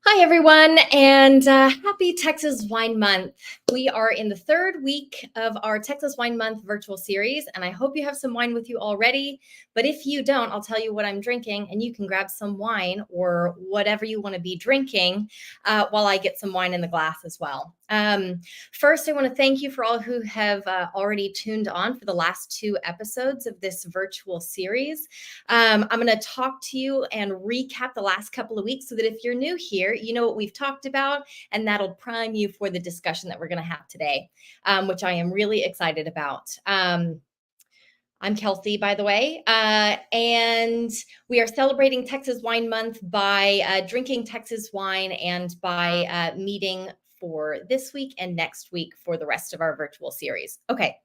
Hi, everyone, and happy Texas Wine Month. We are in the third week of our Texas Wine Month virtual series, and I hope you have some wine with you already. But if you don't, I'll tell you what I'm drinking, and you can grab some wine or whatever you want to be drinking while I get some wine in the glass as well. First, I want to thank you for all who have already tuned on for the last two episodes of this virtual series. I'm going to talk to you and recap the last couple of weeks so that if you're new here, you know what we've talked about, and that'll prime you for the discussion that we're going to have today, which I am really excited about. I'm Kelsey, by the way, and we are celebrating Texas Wine Month by drinking Texas wine and by meeting for this week and next week for the rest of our virtual series. Okay.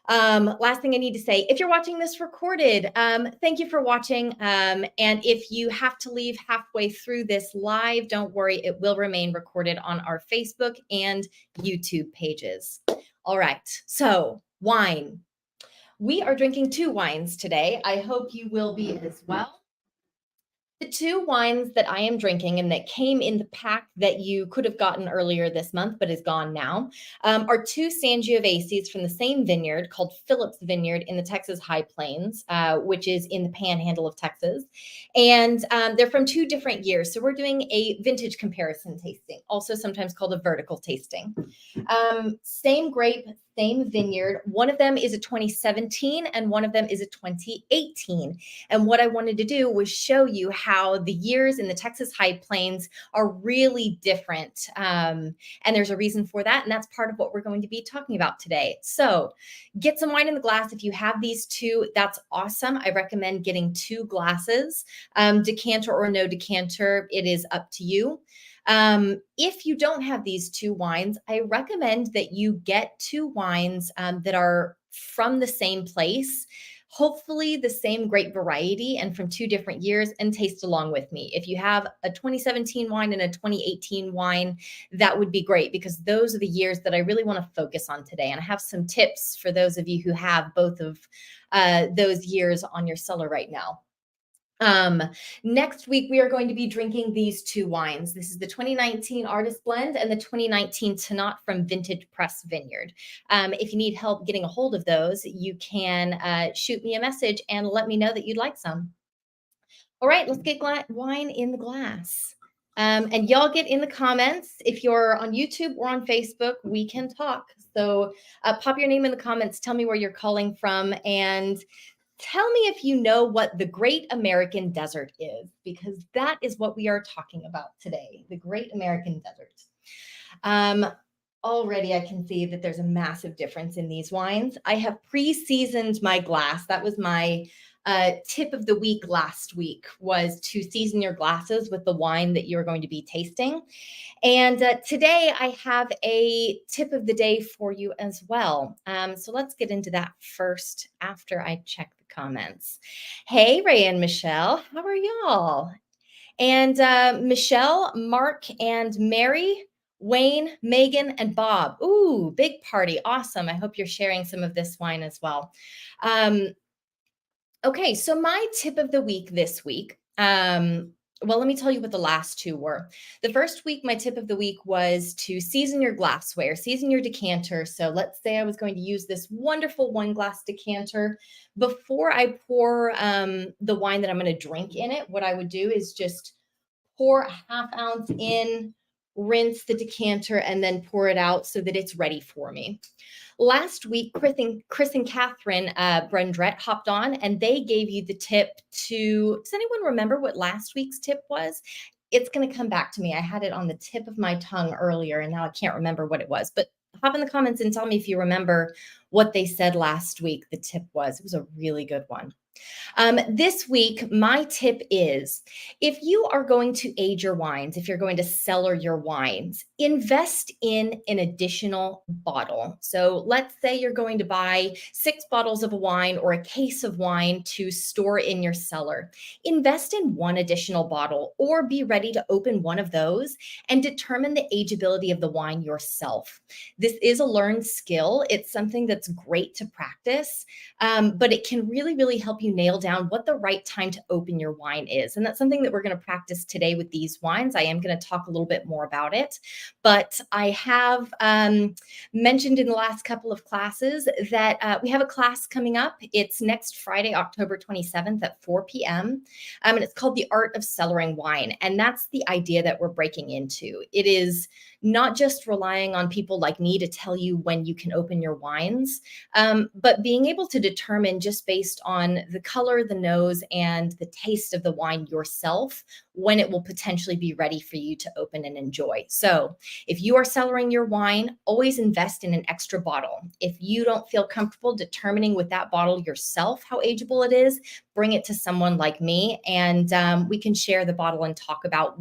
Last thing I need to say, if you're watching this recorded, thank you for watching. And if you have to leave halfway through this live, don't worry, it will remain recorded on our Facebook and YouTube pages. All right, so wine. We are drinking two wines today. I hope you will be as well. The two wines that I am drinking and that came in the pack that you could have gotten earlier this month but is gone now are two Sangioveses from the same vineyard called Phillips Vineyard in the Texas High Plains, which is in the panhandle of Texas. And they're from two different years. So we're doing a vintage comparison tasting, also sometimes called a vertical tasting. Same grape, same vineyard. One of them is a 2017 and one of them is a 2018. And what I wanted to do was show you how the years in the Texas High Plains are really different. And there's a reason for that. And that's part of what we're going to be talking about today. So get some wine in the glass. If you have these two, that's awesome. I recommend getting two glasses, decanter or no decanter. It is up to you. If you don't have these two wines, I recommend that you get two wines that are from the same place, hopefully the same grape variety and from two different years, and taste along with me. If you have a 2017 wine and a 2018 wine, that would be great because those are the years that I really want to focus on today. And I have some tips for those of you who have both of those years on your cellar right now. Next week, we are going to be drinking these two wines. This is the 2019 Artist Blend and the 2019 Tanat from Vintage Press Vineyard. If you need help getting a hold of those, you can shoot me a message and let me know that you'd like some. All right, let's get wine in the glass. And y'all get in the comments. If you're on YouTube or on Facebook, we can talk. So pop your name in the comments. Tell me where you're calling from and tell me if you know what the Great American Desert is, because that is what we are talking about today, the Great American Desert. Already I can see that there's a massive difference in these wines. I have pre-seasoned my glass. That was my tip of the week last week, was to season your glasses with the wine that you're going to be tasting. And today I have a tip of the day for you as well. So let's get into that first after I check the comments. Hey, Ray and Michelle, how are y'all? And Michelle, Mark, and Mary, Wayne, Megan, and Bob. Ooh, big party. Awesome. I hope you're sharing some of this wine as well. Okay, so my tip of the week this week, well, let me tell you what the last two were. The first week, my tip of the week was to season your glassware, season your decanter. So let's say I was going to use this wonderful one glass decanter. Before I pour the wine that I'm going to drink in it, what I would do is just pour a half ounce in, rinse the decanter, and then pour it out so that it's ready for me. Last week, Chris and Catherine Brendrett hopped on and they gave you the tip to, does anyone remember what last week's tip was? It's going to come back to me. I had it on the tip of my tongue earlier and now I can't remember what it was, but hop in the comments and tell me if you remember what they said last week the tip was. It was a really good one. This week, my tip is, if you are going to age your wines, if you're going to cellar your wines, invest in an additional bottle. So let's say you're going to buy 6 bottles of a wine or a case of wine to store in your cellar. Invest in one additional bottle or be ready to open one of those and determine the ageability of the wine yourself. This is a learned skill. It's something that's great to practice, but it can really, really help you you nail down what the right time to open your wine is. And that's something that we're going to practice today with these wines. I am going to talk a little bit more about it, but I have mentioned in the last couple of classes that we have a class coming up. It's next Friday, October 27th at 4 p.m. And it's called The Art of Cellaring Wine. And that's the idea that we're breaking into. It is not just relying on people like me to tell you when you can open your wines, but being able to determine just based on the color, the nose, and the taste of the wine yourself when it will potentially be ready for you to open and enjoy. So if you are cellaring your wine, always invest in an extra bottle. If you don't feel comfortable determining with that bottle yourself how ageable it is, bring it to someone like me, and we can share the bottle and talk about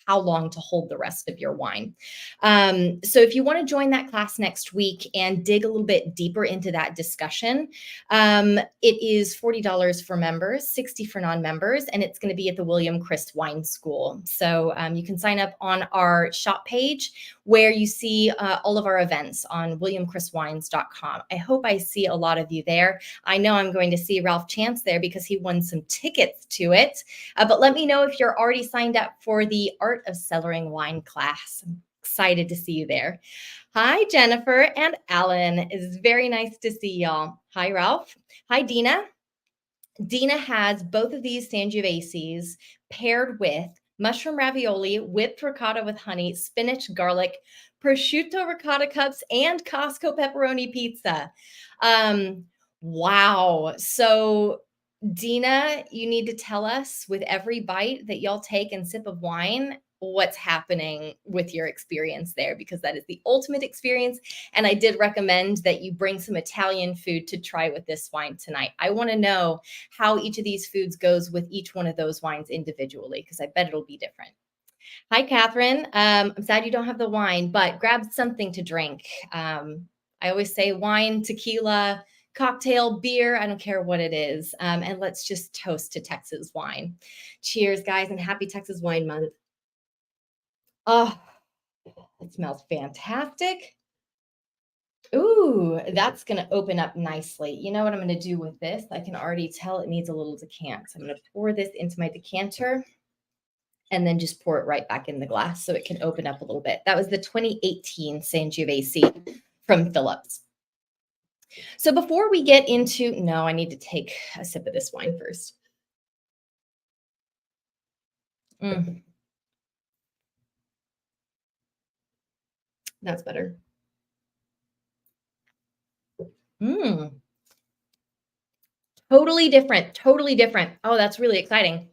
how long to hold the rest of your wine. So if you want to join that class next week and dig a little bit deeper into that discussion, it is $40 for members, $60 for non-members, and it's going to be at the William Chris Wine School. So you can sign up on our shop page where you see all of our events on williamchriswines.com. I hope I see a lot of you there. I know I'm going to see Ralph Chance there because he won some tickets to it. But let me know if you're already signed up for the Art of Cellaring Wine class. I'm excited to see you there. Hi, Jennifer and Alan. It's very nice to see y'all. Hi, Ralph. Hi, Dina. Dina has both of these Sangioveses paired with mushroom ravioli, whipped ricotta with honey, spinach, garlic, prosciutto ricotta cups, and Costco pepperoni pizza. Wow. So Dina, you need to tell us with every bite that y'all take and sip of wine, what's happening with your experience there, because that is the ultimate experience. And I did recommend that you bring some Italian food to try with this wine tonight. I want to know how each of these foods goes with each one of those wines individually, because I bet it'll be different. Hi, Catherine. I'm sad you don't have the wine, but grab something to drink. I always say wine, tequila, cocktail, beer, I don't care what it is. And let's just toast to Texas wine. Cheers, guys, and happy Texas Wine Month. Oh, it smells fantastic. Ooh, that's going to open up nicely. You know what I'm going to do with this? I can already tell it needs a little decant. So I'm going to pour this into my decanter and then just pour it right back in the glass so it can open up a little bit. That was the 2018 Sangiovese from Phillips. So before we get into, no, I need to take a sip of this wine first. That's better. Totally different. Totally different. Oh, that's really exciting.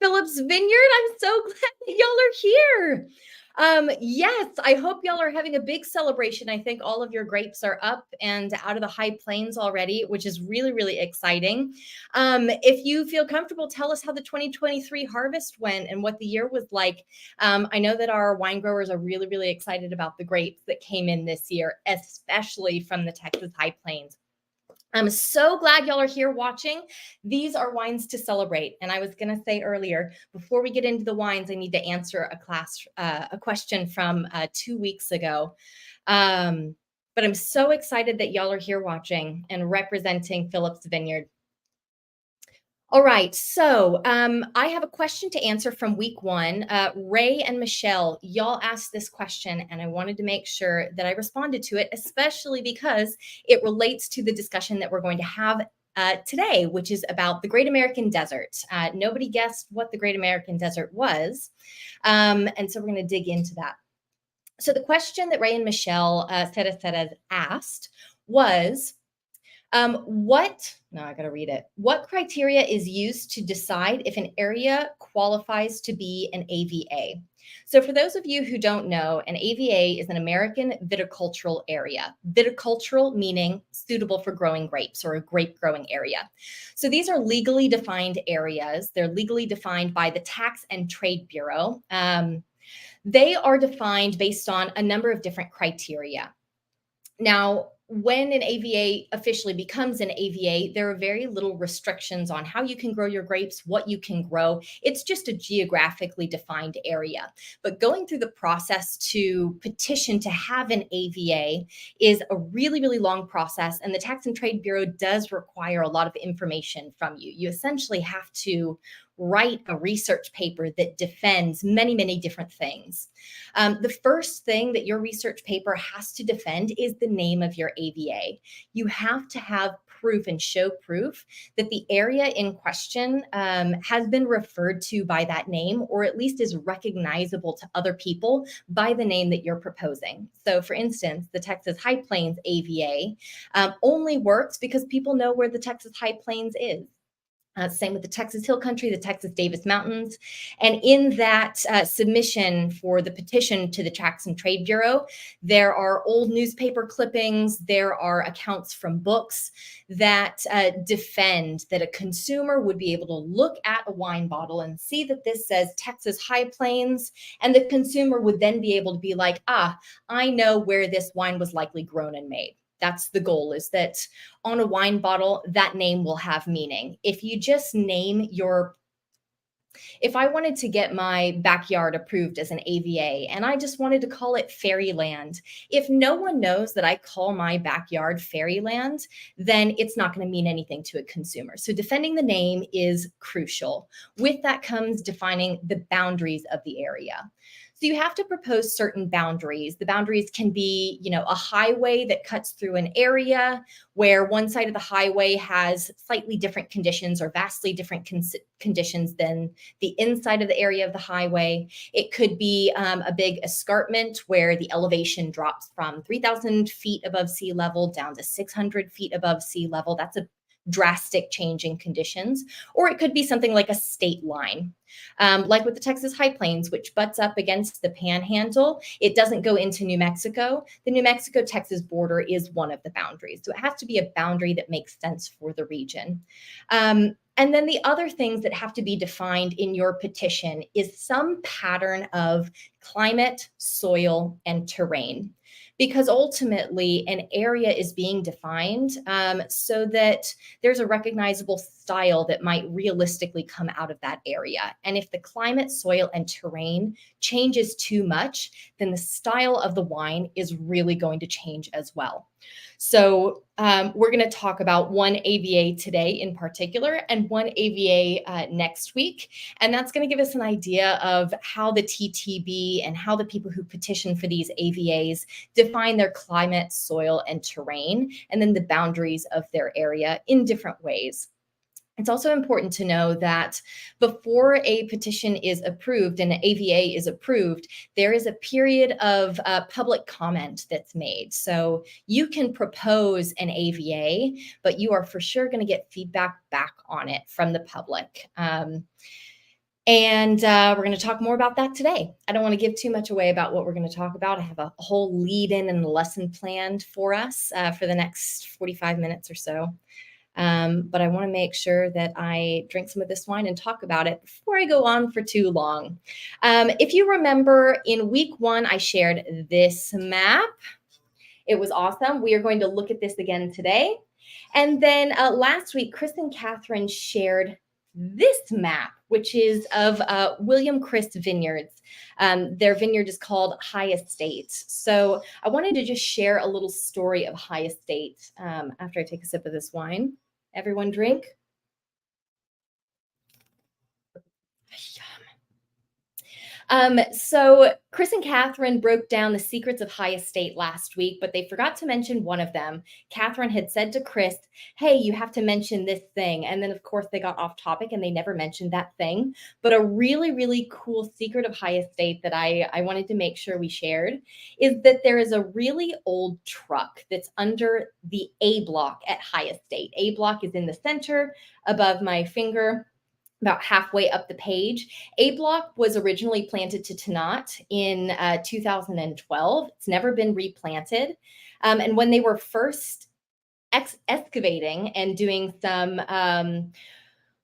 Phillips Vineyard, I'm so glad that y'all are here. Yes, I hope y'all are having a big celebration. I think all of your grapes are up and out of the high plains already, which is really, really exciting. If you feel comfortable, tell us how the 2023 harvest went and what the year was like. I know that our wine growers are really, really excited about the grapes that came in this year, especially from the Texas high plains. I'm so glad y'all are here watching. These are wines to celebrate. And I was going to say earlier, before we get into the wines, I need to answer a question from 2 weeks ago. But I'm so excited that y'all are here watching and representing Phillips Vineyard. All right, so I have a question to answer from week one. Ray and Michelle, y'all asked this question, and I wanted to make sure that I responded to it, especially because it relates to the discussion that we're going to have today, which is about the Great American Desert. Nobody guessed what the Great American Desert was, and so we're going to dig into that. So the question that Ray and Michelle asked was, what criteria is used to decide if an area qualifies to be an AVA? So for those of you who don't know, an AVA is an American viticultural area. Viticultural meaning suitable for growing grapes, or a grape growing area. So these are legally defined areas. They're legally defined by the Tax and Trade Bureau. They are defined based on a number of different criteria. Now, when an AVA officially becomes an AVA, there are very little restrictions on how you can grow your grapes, what you can grow. It's just a geographically defined area. But going through the process to petition to have an AVA is a really, really long process. And the Tax and Trade Bureau does require a lot of information from you. You essentially have to write a research paper that defends many, many different things. The first thing that your research paper has to defend is the name of your AVA. You have to have proof and show proof that the area in question has been referred to by that name, or at least is recognizable to other people by the name that you're proposing. So for instance, the Texas High Plains AVA only works because people know where the Texas High Plains is. Same with the Texas Hill Country, the Texas Davis Mountains. And in that submission for the petition to the Tax and Trade Bureau, there are old newspaper clippings, there are accounts from books that defend that a consumer would be able to look at a wine bottle and see that this says Texas High Plains, and the consumer would then be able to be like, I know where this wine was likely grown and made. That's the goal, is that on a wine bottle, that name will have meaning. If you just name if I wanted to get my backyard approved as an AVA and I just wanted to call it Fairyland, if no one knows that I call my backyard Fairyland, then it's not going to mean anything to a consumer. So defending the name is crucial. With that comes defining the boundaries of the area. So you have to propose certain boundaries. The boundaries can be, a highway that cuts through an area where one side of the highway has slightly different conditions or vastly different conditions than the inside of the area of the highway. It could be a big escarpment where the elevation drops from 3,000 feet above sea level down to 600 feet above sea level. That's a drastic change in conditions. Or it could be something like a state line. Like with the Texas High Plains, which butts up against the Panhandle. It doesn't go into New Mexico. The New Mexico-Texas border is one of the boundaries. So it has to be a boundary that makes sense for the region. And then the other things that have to be defined in your petition is some pattern of climate, soil, and terrain. Because ultimately an area is being defined so that there's a recognizable style that might realistically come out of that area. And if the climate, soil, and terrain changes too much, then the style of the wine is really going to change as well. So we're going to talk about one AVA today in particular and one AVA next week. And that's going to give us an idea of how the TTB and how the people who petition for these AVAs define their climate, soil, and terrain, and then the boundaries of their area in different ways. It's also important to know that before a petition is approved and an AVA is approved, there is a period of public comment that's made. So you can propose an AVA, but you are for sure going to get feedback back on it from the public. And we're going to talk more about that today. I don't want to give too much away about what we're going to talk about. I have a whole lead-in and lesson planned for us for the next 45 minutes or so. But I want to make sure that I drink some of this wine and talk about it before I go on for too long. If you remember, in week 1, I shared this map. It was awesome. We are going to look at this again today. And then last week, Chris and Catherine shared this map, which is of William Chris Vineyards. Their vineyard is called High Estate. So I wanted to just share a little story of High Estate after I take a sip of this wine. Everyone drink. So Chris and Catherine broke down the secrets of High Estate last week, but they forgot to mention one of them. Catherine had said to Chris, hey, you have to mention this thing. And then, of course, they got off topic and they never mentioned that thing. But a really, really cool secret of High Estate that I wanted to make sure we shared is that there is a really old truck that's under the A block at High Estate. A block is in the center above my finger, about halfway up the page. A block was originally planted to Tannat in 2012. It's never been replanted. And when they were first excavating and doing some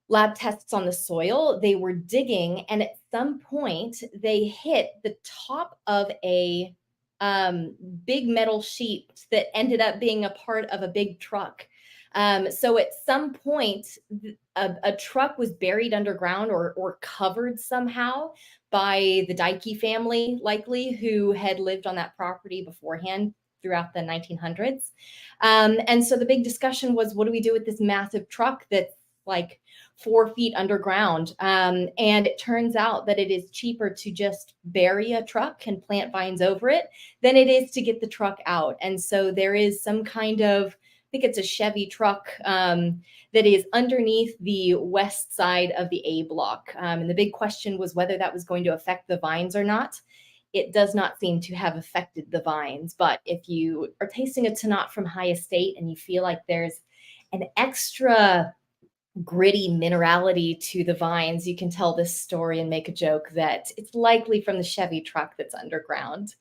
lab tests on the soil, they were digging, and at some point they hit the top of a big metal sheets that ended up being a part of a big truck. So at some point, a truck was buried underground or covered somehow by the Dike family, likely, who had lived on that property beforehand throughout the 1900s. And so the big discussion was, what do we do with this massive truck that's like 4 feet underground? And it turns out that it is cheaper to just bury a truck and plant vines over it than it is to get the truck out. And so there is some kind of, I think it's a Chevy truck that is underneath the west side of the A block. And the big question was whether that was going to affect the vines or not. It does not seem to have affected the vines. But if you are tasting a Tannat from High Estate and you feel like there's an extra gritty minerality to the vines, you can tell this story and make a joke that it's likely from the Chevy truck that's underground.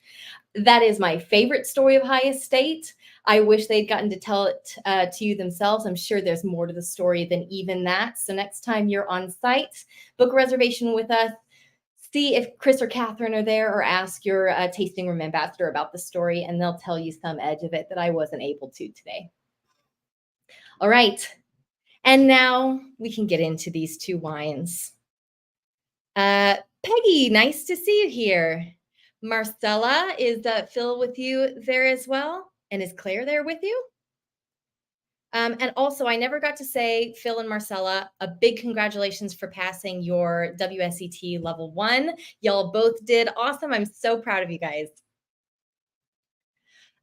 That is my favorite story of High Estate. I wish they'd gotten to tell it to you themselves. I'm sure there's more to the story than even that. So next time you're on site, book a reservation with us. See if Chris or Catherine are there, or ask your tasting room ambassador about the story, and they'll tell you some edge of it that I wasn't able to today. All right. And now we can get into these two wines. Peggy, nice to see you here. Marcella, is Phil with you there as well? And is Claire there with you? And also, I never got to say, Phil and Marcella, a big congratulations for passing your WSET level 1. Y'all both did awesome. I'm so proud of you guys.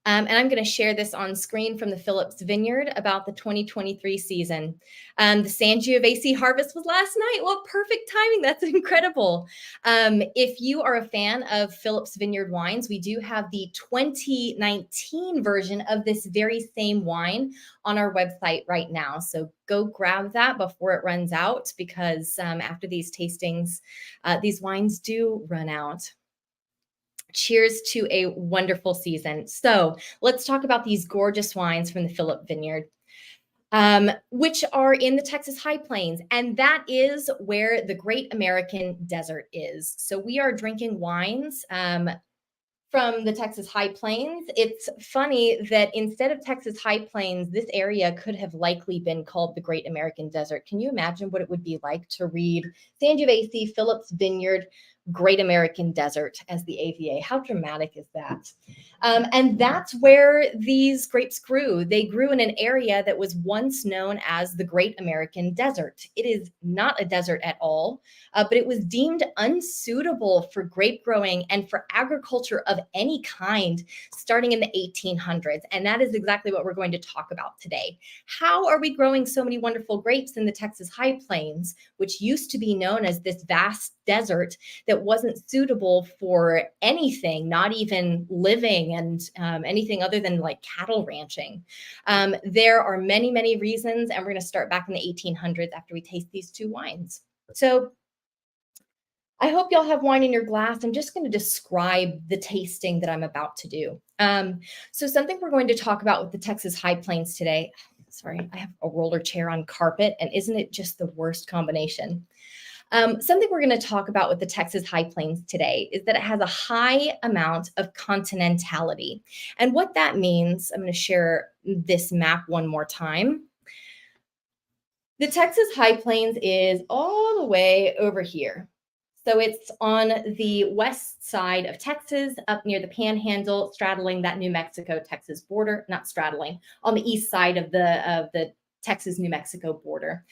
And I'm going to share this on screen from the Phillips Vineyard about the 2023 season. The Sangiovese harvest was last night. Well, perfect timing. That's incredible. If you are a fan of Phillips Vineyard wines, we do have the 2019 version of this very same wine on our website right now. So go grab that before it runs out, because after these tastings, these wines do run out. Cheers to a wonderful season. So let's talk about these gorgeous wines from the Phillips Vineyard, which are in the Texas High Plains. And that is where the Great American Desert is. So we are drinking wines from the Texas High Plains. It's funny that instead of Texas High Plains, this area could have likely been called the Great American Desert. Can you imagine what it would be like to read Sangiovese, Phillips Vineyard, Great American Desert as the AVA? How dramatic is that? And that's where these grapes grew. They grew in an area that was once known as the Great American Desert. It is not a desert at all, but it was deemed unsuitable for grape growing and for agriculture of any kind starting in the 1800s. And that is exactly what we're going to talk about today. How are we growing so many wonderful grapes in the Texas High Plains, which used to be known as this vast desert that wasn't suitable for anything, not even living and anything other than like cattle ranching? There are many, many reasons, and we're going to start back in the 1800s after we taste these two wines. So I hope y'all have wine in your glass. I'm just going to describe the tasting that I'm about to do. So something we're going to talk about with the Texas High Plains today. Sorry, I have a roller chair on carpet, and isn't it just the worst combination? Something we're going to talk about with the Texas High Plains today is that it has a high amount of continentality. And what that means, I'm going to share this map one more time. The Texas High Plains is all the way over here. So it's on the west side of Texas, up near the Panhandle, straddling that New Mexico-Texas border, not straddling, on the east side of the Texas-New Mexico border.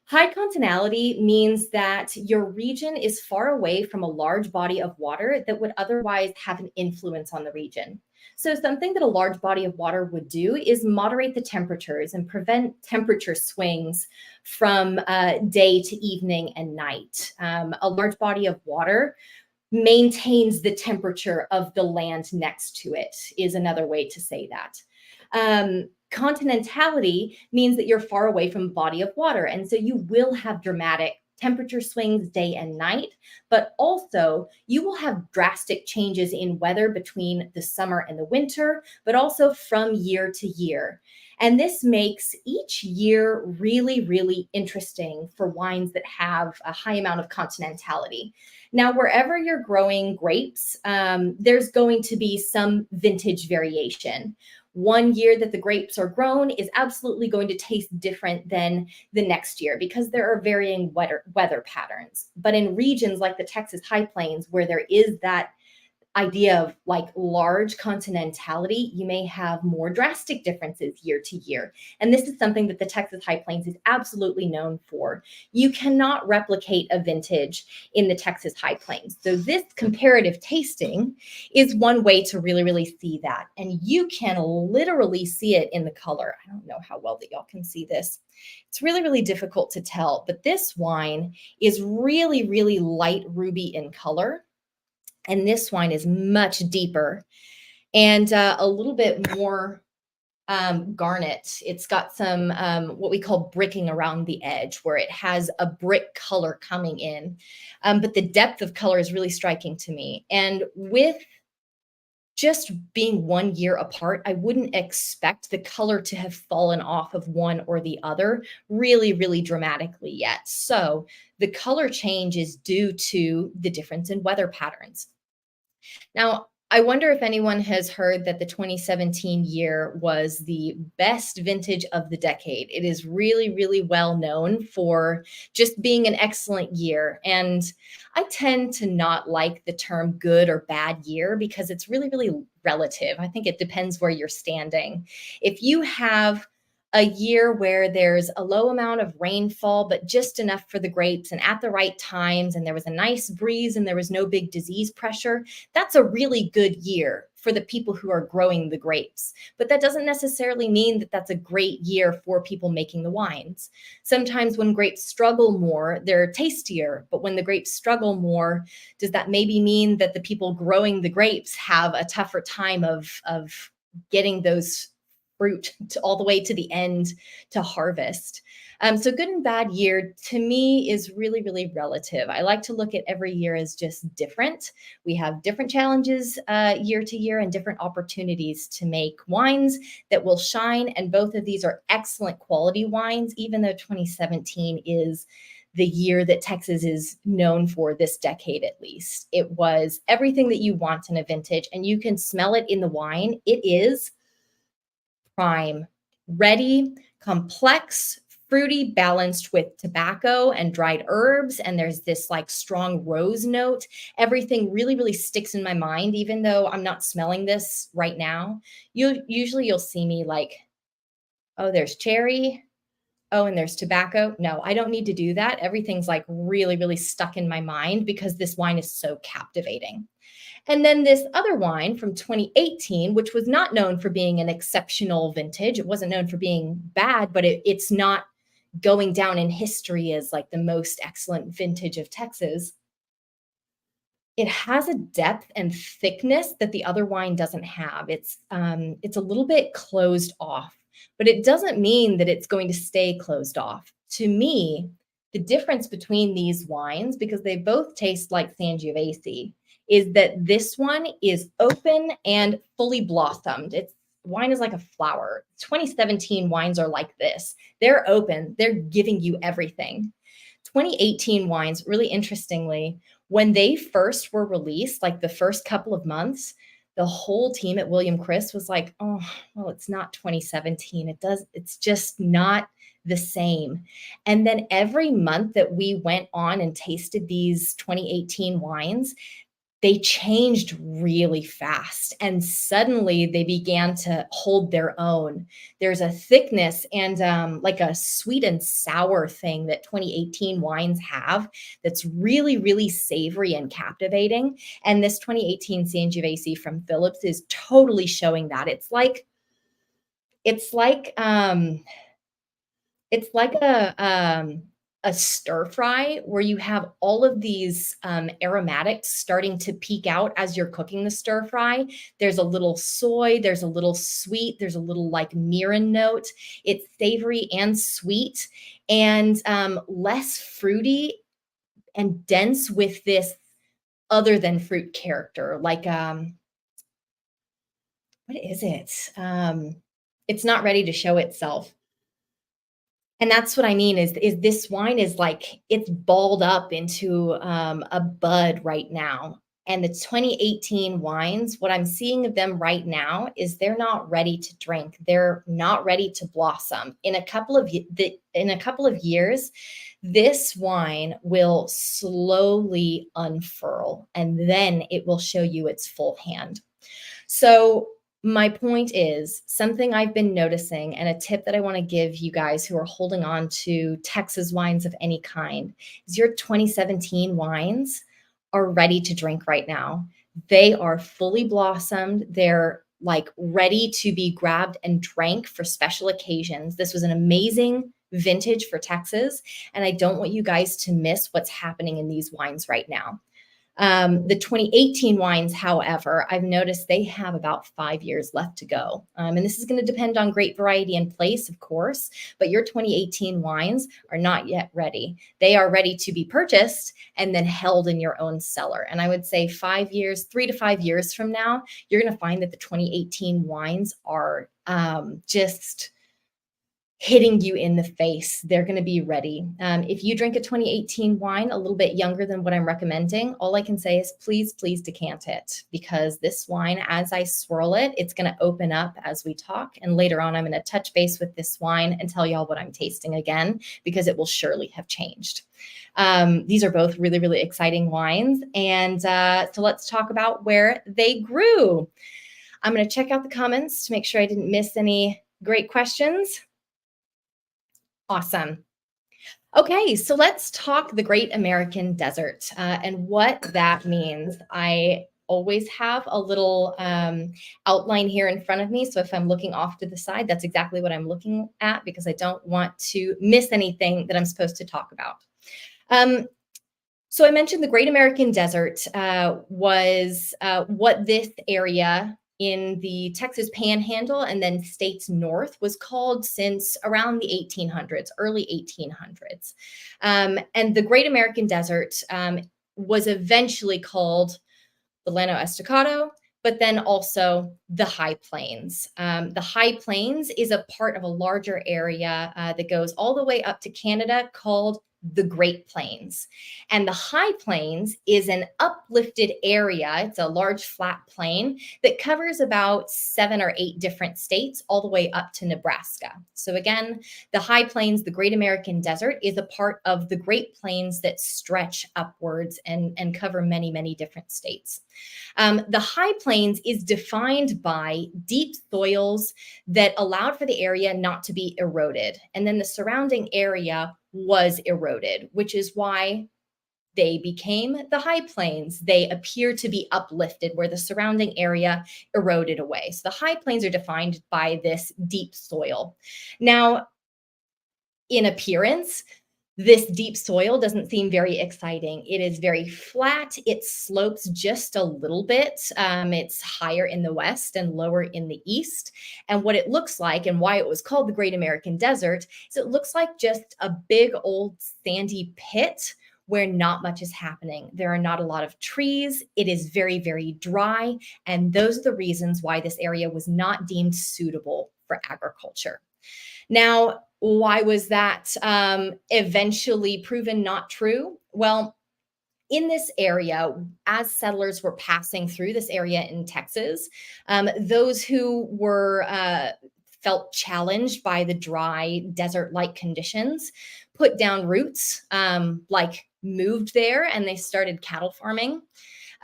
High continentality means that your region is far away from a large body of water that would otherwise have an influence on the region. So something that a large body of water would do is moderate the temperatures and prevent temperature swings from day to evening and night. A large body of water maintains the temperature of the land next to it, is another way to say that. Continentality means that you're far away from a body of water, and so you will have dramatic temperature swings day and night, but also you will have drastic changes in weather between the summer and the winter, but also from year to year. And this makes each year really, really interesting for wines that have a high amount of continentality. Now, wherever you're growing grapes, there's going to be some vintage variation. One year that the grapes are grown is absolutely going to taste different than the next year because there are varying weather patterns. But in regions like the Texas High Plains, where there is that idea of like large continentality, you may have more drastic differences year to year. And this is something that the Texas High Plains is absolutely known for. You cannot replicate a vintage in the Texas High Plains. So this comparative tasting is one way to really, really see that. And you can literally see it in the color. I don't know how well that y'all can see this. It's really, really difficult to tell, but this wine is really, really light ruby in color. And this wine is much deeper and a little bit more garnet. It's got some what we call bricking around the edge, where it has a brick color coming in. But the depth of color is really striking to me. And with just being 1 year apart, I wouldn't expect the color to have fallen off of one or the other really, really dramatically yet. So the color change is due to the difference in weather patterns. Now, I wonder if anyone has heard that the 2017 year was the best vintage of the decade. It is really, really well known for just being an excellent year. And I tend to not like the term good or bad year because it's really, really relative. I think it depends where you're standing. If you have a year where there's a low amount of rainfall, but just enough for the grapes and at the right times, and there was a nice breeze and there was no big disease pressure, that's a really good year for the people who are growing the grapes. But that doesn't necessarily mean that that's a great year for people making the wines. Sometimes when grapes struggle more, they're tastier. But when the grapes struggle more, does that maybe mean that the people growing the grapes have a tougher time of getting those fruit all the way to the end to harvest? So good and bad year to me is really, really relative. I like to look at every year as just different. We have different challenges year to year and different opportunities to make wines that will shine. And both of these are excellent quality wines, even though 2017 is the year that Texas is known for this decade, at least. It was everything that you want in a vintage, and you can smell it in the wine. It is prime, ready, complex, fruity, balanced with tobacco and dried herbs. And there's this like strong rose note. Everything really, really sticks in my mind, even though I'm not smelling this right now. You'll see me like, oh, there's cherry. Oh, and there's tobacco. No, I don't need to do that. Everything's like really, really stuck in my mind because this wine is so captivating. And then this other wine from 2018, which was not known for being an exceptional vintage. It wasn't known for being bad, but it's not going down in history as like the most excellent vintage of Texas. It has a depth and thickness that the other wine doesn't have. It's a little bit closed off, but it doesn't mean that it's going to stay closed off. To me, the difference between these wines, because they both taste like Sangiovese, is that this one is open and fully blossomed. It's wine is like a flower. 2017 wines are like this. They're open. They're giving you everything. 2018 wines, really interestingly, when they first were released, like the first couple of months, the whole team at William Chris was like, oh, well, it's not 2017. It's just not the same. And then every month that we went on and tasted these 2018 wines, they changed really fast and suddenly they began to hold their own. There's a thickness and like a sweet and sour thing that 2018 wines have that's really, really savory and captivating. And this 2018 Sangiovese from Phillips is totally showing that. It's like it's like a stir fry where you have all of these aromatics starting to peek out as you're cooking the stir fry. There's a little soy, there's a little sweet, there's a little like mirin note. It's savory and sweet and less fruity and dense with this other than fruit character. Like, what is it? It's not ready to show itself. And that's what I mean is this wine is like it's balled up into a bud right now. And the 2018 wines, what I'm seeing of them right now is they're not ready to drink. They're not ready to blossom. In a couple of years, this wine will slowly unfurl and then it will show you its full hand. So, my point is something I've been noticing, and a tip that I want to give you guys who are holding on to Texas wines of any kind is your 2017 wines are ready to drink right now. They are fully blossomed. They're like ready to be grabbed and drank for special occasions. This was an amazing vintage for Texas, and I don't want you guys to miss what's happening in these wines right now. The 2018 wines, however, I've noticed they have about 5 years left to go. And this is going to depend on grape variety and place, of course, but your 2018 wines are not yet ready. They are ready to be purchased and then held in your own cellar. And I would say 5 years, 3 to 5 years from now, you're going to find that the 2018 wines are just hitting you in the face. They're going to be ready. If you drink a 2018 wine a little bit younger than what I'm recommending, all I can say is please, please decant it, because this wine, as I swirl it, it's going to open up as we talk. And later on, I'm going to touch base with this wine and tell y'all what I'm tasting again, because it will surely have changed. These are both really, really exciting wines. And so let's talk about where they grew. I'm going to check out the comments to make sure I didn't miss any great questions. Awesome. Okay, so let's talk the Great American Desert and what that means. I always have a little outline here in front of me. So if I'm looking off to the side, that's exactly what I'm looking at, because I don't want to miss anything that I'm supposed to talk about. So I mentioned the Great American Desert was what this area in the Texas Panhandle and then states north was called since around the 1800s, early 1800s. And the Great American Desert was eventually called the Llano Estacado, but then also the High Plains. The High Plains is a part of a larger area that goes all the way up to Canada called the Great Plains. And the High Plains is an uplifted area. It's a large flat plain that covers about 7 or 8 different states all the way up to Nebraska. So again, the High Plains, the Great American Desert, is a part of the Great Plains that stretch upwards and cover many, many different states. The High Plains is defined by deep soils that allowed for the area not to be eroded. And then the surrounding area was eroded, which is why they became the High Plains. They appear to be uplifted where the surrounding area eroded away. So the High Plains are defined by this deep soil. Now, in appearance, this deep soil doesn't seem very exciting. It is very flat. It slopes just a little bit. It's higher in the west and lower in the east. And what it looks like, and why it was called the Great American Desert, is it looks like just a big old sandy pit where not much is happening. There are not a lot of trees. It is very, very dry. And those are the reasons why this area was not deemed suitable for agriculture. Now, why was that eventually proven not true? Well, in this area, as settlers were passing through this area in Texas, those who were felt challenged by the dry desert-like conditions put down roots, like moved there, and they started cattle farming.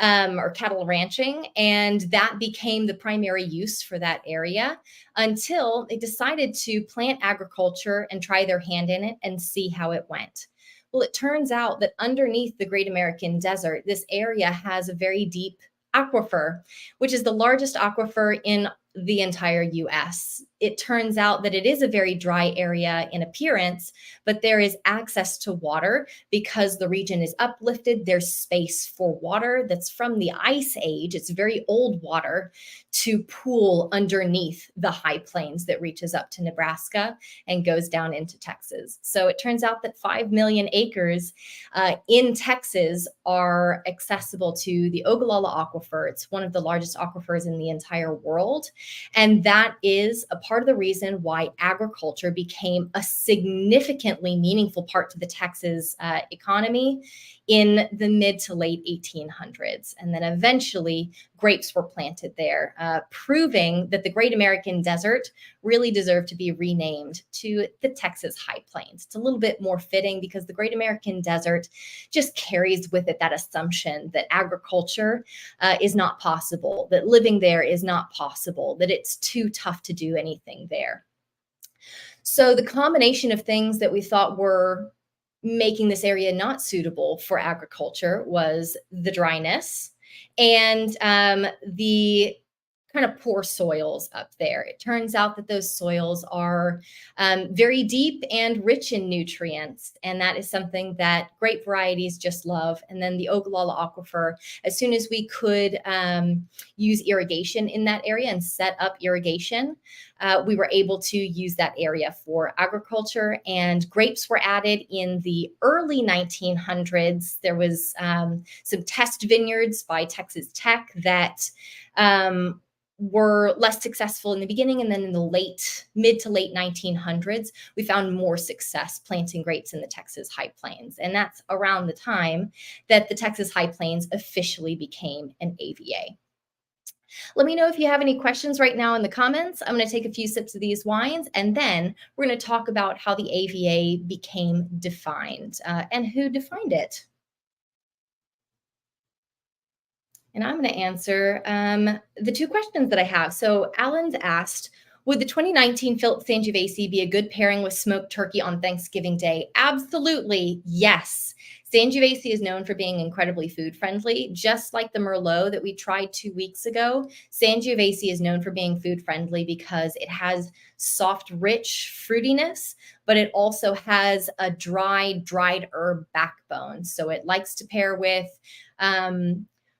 Or cattle ranching, and that became the primary use for that area until they decided to plant agriculture and try their hand in it and see how it went. Well, it turns out that underneath the Great American Desert, this area has a very deep aquifer, which is the largest aquifer in the entire US. it turns out that it is a very dry area in appearance, but there is access to water because the region is uplifted. There's space for water that's from the ice age. It's very old water to pool underneath the high plains that reaches up to Nebraska and goes down into Texas. So it turns out that 5 million acres in Texas are accessible to the Ogallala Aquifer. It's one of the largest aquifers in the entire world. And that is a part of the reason why agriculture became a significantly meaningful part to the Texas economy in the mid to late 1800s. And then eventually grapes were planted there, proving that the Great American Desert really deserved to be renamed to the Texas High Plains. It's a little bit more fitting because the Great American Desert just carries with it that assumption that agriculture is not possible, that living there is not possible, that it's too tough to do anything there. So the combination of things that we thought were making this area not suitable for agriculture was the dryness and the kind of poor soils up there. It turns out that those soils are very deep and rich in nutrients, and that is something that grape varieties just love. And then the Ogallala Aquifer, as soon as we could use irrigation in that area and set up irrigation, we were able to use that area for agriculture, and grapes were added in the early 1900s. There was some test vineyards by Texas Tech that were less successful in the beginning, and then in the mid to late 1900s, we found more success planting grapes in the Texas High Plains. And that's around the time that the Texas High Plains officially became an AVA. Let me know if you have any questions right now in the comments. I'm going to take a few sips of these wines, and then we're going to talk about how the AVA became defined and who defined it. And I'm going to answer the two questions that I have. So Alan's asked, would the 2019 Phillips Sangiovese be a good pairing with smoked turkey on Thanksgiving Day? Absolutely, yes. Sangiovese is known for being incredibly food friendly, just like the Merlot that we tried 2 weeks ago. Sangiovese is known for being food friendly because it has soft, rich fruitiness, but it also has a dried herb backbone. So it likes to pair with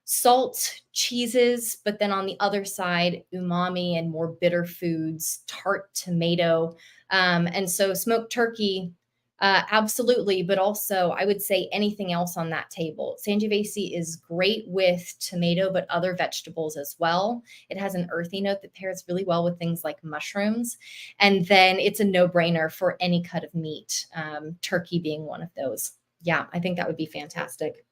salt, cheeses, but then on the other side, umami and more bitter foods, tart tomato. And so smoked turkey, absolutely, but also I would say anything else on that table. Sangiovese is great with tomato, but other vegetables as well. It has an earthy note that pairs really well with things like mushrooms. And then it's a no-brainer for any cut of meat, turkey being one of those. Yeah, I think that would be fantastic.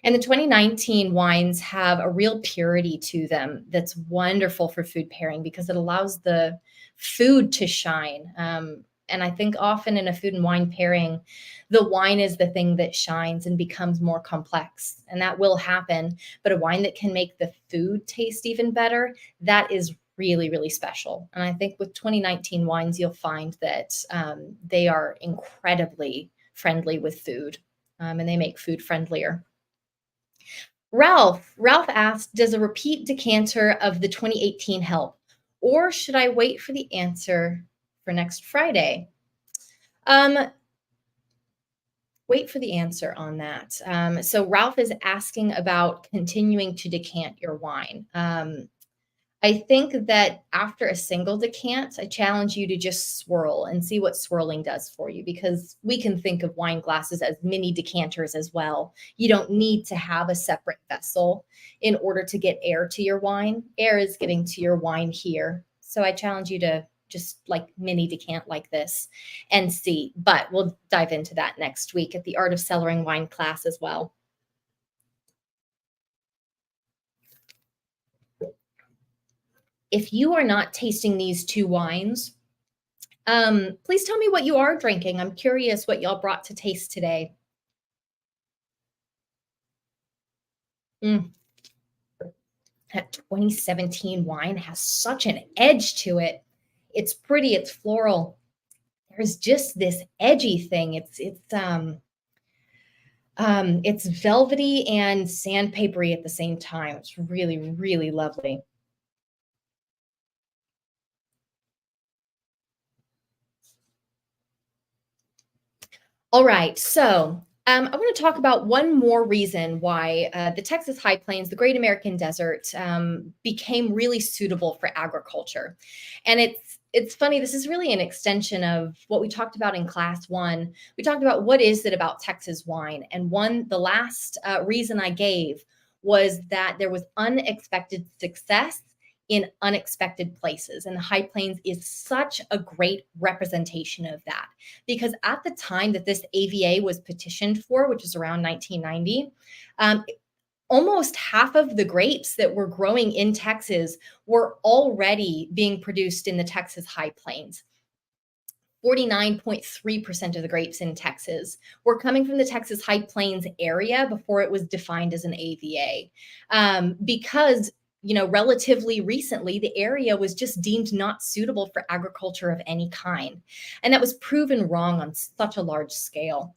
And the 2019 wines have a real purity to them that's wonderful for food pairing because it allows the food to shine. And I think often in a food and wine pairing, the wine is the thing that shines and becomes more complex. And that will happen. But a wine that can make the food taste even better, that is really, really special. And I think with 2019 wines, you'll find that they are incredibly friendly with food and they make food friendlier. Ralph asked, does a repeat decanter of the 2018 help, or should I wait for the answer for next Friday? Wait for the answer on that. So Ralph is asking about continuing to decant your wine. I think that after a single decant, I challenge you to just swirl and see what swirling does for you, because we can think of wine glasses as mini decanters as well. You don't need to have a separate vessel in order to get air to your wine. Air is getting to your wine here. So I challenge you to just like mini decant like this and see. But we'll dive into that next week at the Art of Cellaring wine class as well. If you are not tasting these two wines, please tell me what you are drinking. I'm curious what y'all brought to taste today. That 2017 wine has such an edge to it. It's pretty, it's floral. There's just this edgy thing. It's velvety and sandpapery at the same time. It's really, really lovely. All right, so I want to talk about one more reason why the Texas High Plains, the Great American Desert, became really suitable for agriculture. And it's funny. This is really an extension of what we talked about in class one. We talked about what is it about Texas wine, and the last reason I gave was that there was unexpected success in unexpected places, and the High Plains is such a great representation of that because at the time that this AVA was petitioned for, which is around 1990, um, almost half of the grapes that were growing in Texas were already being produced in the Texas High Plains. 49.3% of the grapes in Texas were coming from the Texas High Plains area before it was defined as an AVA. Because relatively recently, the area was just deemed not suitable for agriculture of any kind. And that was proven wrong on such a large scale.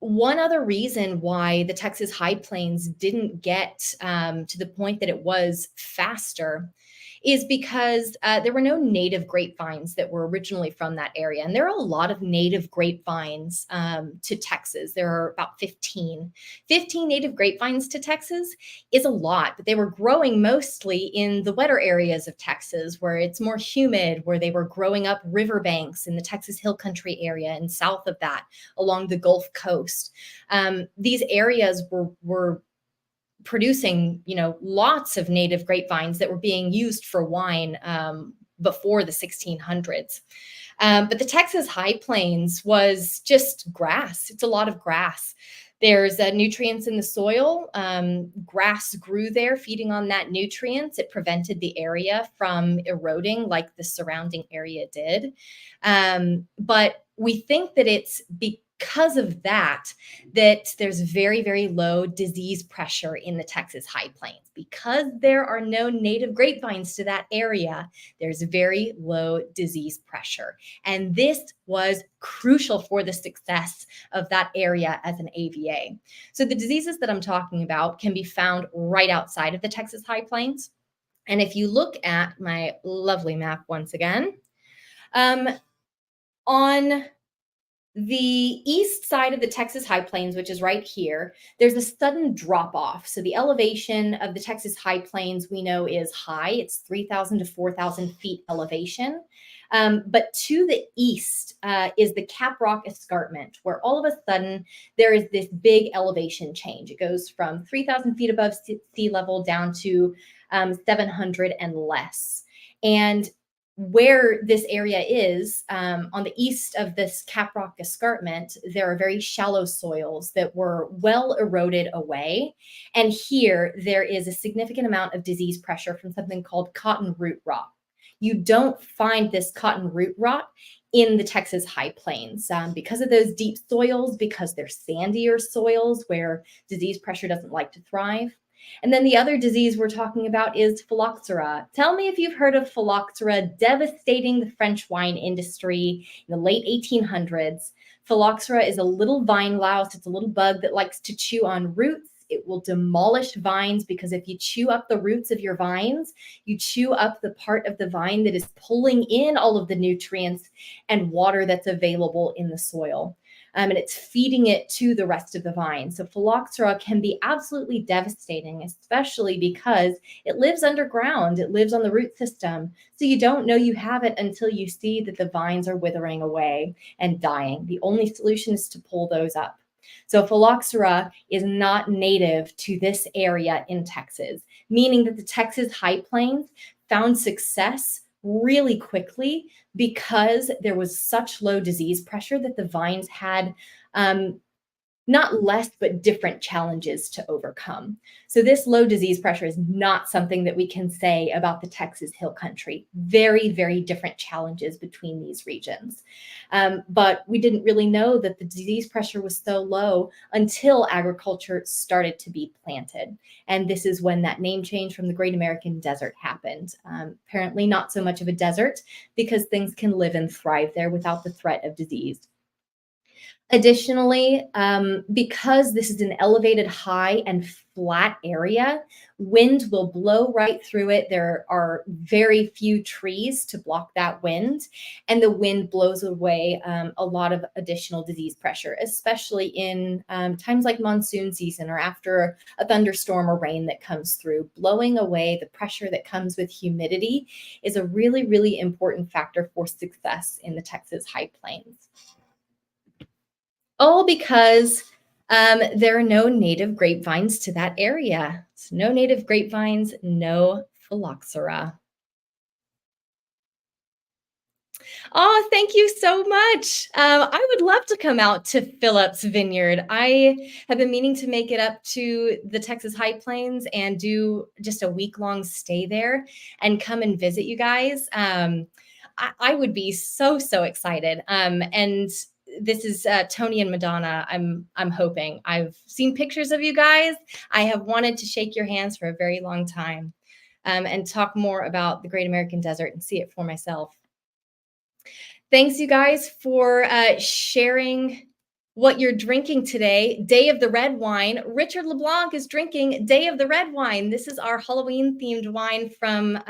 One other reason why the Texas High Plains didn't get to the point that it was faster is because there were no native grapevines that were originally from that area. And there are a lot of native grapevines to Texas. There are about 15. 15 native grapevines to Texas is a lot, but they were growing mostly in the wetter areas of Texas where it's more humid, where they were growing up riverbanks in the Texas Hill Country area and south of that along the Gulf Coast. These areas were producing, lots of native grapevines that were being used for wine before the 1600s. But the Texas High Plains was just grass. It's a lot of grass. There's nutrients in the soil. Grass grew there, feeding on that nutrients. It prevented the area from eroding like the surrounding area did. But we think that it's because of that there's very, very low disease pressure in the Texas High Plains. Because there are no native grapevines to that area, there's very low disease pressure. And this was crucial for the success of that area as an AVA. So the diseases that I'm talking about can be found right outside of the Texas High Plains. And if you look at my lovely map once again, on the east side of the Texas High Plains, which is right here, there's a sudden drop off. So the elevation of the Texas High Plains we know is high. It's 3,000 to 4,000 feet elevation. But to the east is the Cap Rock Escarpment, where all of a sudden there is this big elevation change. It goes from 3,000 feet above sea level down to 700 and less. And where this area is, on the east of this Cap Rock Escarpment, there are very shallow soils that were well eroded away. And here there is a significant amount of disease pressure from something called cotton root rot. You don't find this cotton root rot in the Texas High Plains because of those deep soils, because they're sandier soils where disease pressure doesn't like to thrive. And then the other disease we're talking about is phylloxera. Tell me if you've heard of phylloxera devastating the French wine industry in the late 1800s. Phylloxera is a little vine louse. It's a little bug that likes to chew on roots. It will demolish vines because if you chew up the roots of your vines, you chew up the part of the vine that is pulling in all of the nutrients and water that's available in the soil. And it's feeding it to the rest of the vine. So phylloxera can be absolutely devastating, especially because it lives underground. It lives on the root system. So you don't know you have it until you see that the vines are withering away and dying. The only solution is to pull those up. So phylloxera is not native to this area in Texas, meaning that the Texas High Plains found success really quickly because there was such low disease pressure that the vines had not less, but different challenges to overcome. So this low disease pressure is not something that we can say about the Texas Hill Country. Very, very different challenges between these regions. But we didn't really know that the disease pressure was so low until agriculture started to be planted. And this is when that name change from the Great American Desert happened. Apparently not so much of a desert because things can live and thrive there without the threat of disease. Additionally, because this is an elevated high and flat area, wind will blow right through it. There are very few trees to block that wind, and the wind blows away a lot of additional disease pressure, especially in times like monsoon season or after a thunderstorm or rain that comes through. Blowing away the pressure that comes with humidity is a really, really important factor for success in the Texas High Plains. All because there are no native grapevines to that area. So no native grapevines, no phylloxera. Oh, thank you so much. I would love to come out to Phillips Vineyard. I have been meaning to make it up to the Texas High Plains and do just a week-long stay there and come and visit you guys. I would be so, so excited. And this is Tony and Madonna. I'm hoping. I've seen pictures of you guys. I have wanted to shake your hands for a very long time, and talk more about the Great American Desert and see it for myself. Thanks, you guys, for sharing what you're drinking today. Day of the Red Wine. Richard LeBlanc is drinking Day of the Red Wine. This is our Halloween-themed wine from